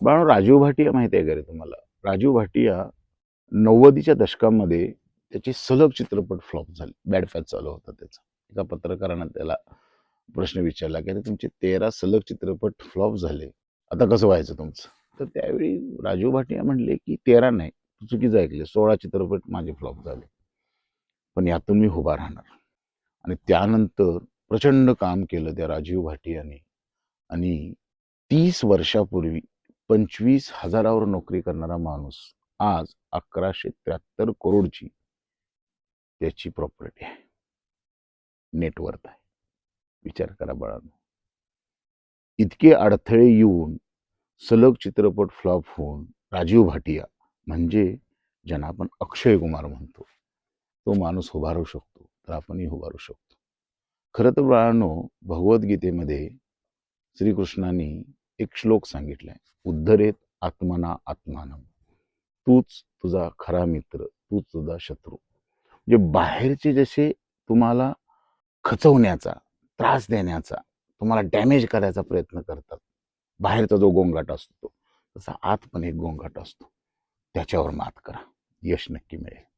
बाळांनो, राजीव भाटिया माहिती आहे का रे तुम्हाला? राजीव भाटिया 90च्या दशकामध्ये त्याचे सलग चित्रपट फ्लॉप झाले. बॅड पॅच चालू होता त्याचा. एका पत्रकारानं त्याला प्रश्न विचारला, की "अरे तुमचे 13 सलग चित्रपट फ्लॉप झाले. आता कसं व्हायचं तुमचं?" तर त्यावेळी राजीव भाटिया म्हणले, की "13 नाही, तू चुकीचं ऐकलं. 16 चित्रपट माझे फ्लॉप झाले. पण यातून मी उभा राहणार." आणि त्यानंतर प्रचंड काम केलं त्या राजीव भाटियाने आणि 30 वर्षापूर्वी 25,000वर नोकरी करणारा माणूस आज 1173 करोडची त्याची प्रॉपर्टी आहे. नेटवर्थ आहे. विचार करा बाळांनो. इतके अडथळे येऊन सलग चित्रपट फ्लॉप होऊन राजीव भाटिया म्हणजे ज्यांना आपण अक्षय कुमार म्हणतो, तो माणूस उभारू शकतो, तर आपणही उभारू शकतो. खरं तर बाळांनो, भगवद्गीतेमध्ये श्रीकृष्णाने एक श्लोक सांगितलाय, उद्धरेत आत्मना आत्मानम. तूच तुझा खरा मित्र, तूच तुझा शत्रू. म्हणजे बाहेरचे जसे तुम्हाला खचवण्याचा, त्रास देण्याचा, तुम्हाला डॅमेज करायचा प्रयत्न करतात, बाहेरचा जो गोंगाट असतो तसा आत पण एक गोंगाट असतो. त्याच्यावर मात करा, यश नक्की मिळेल.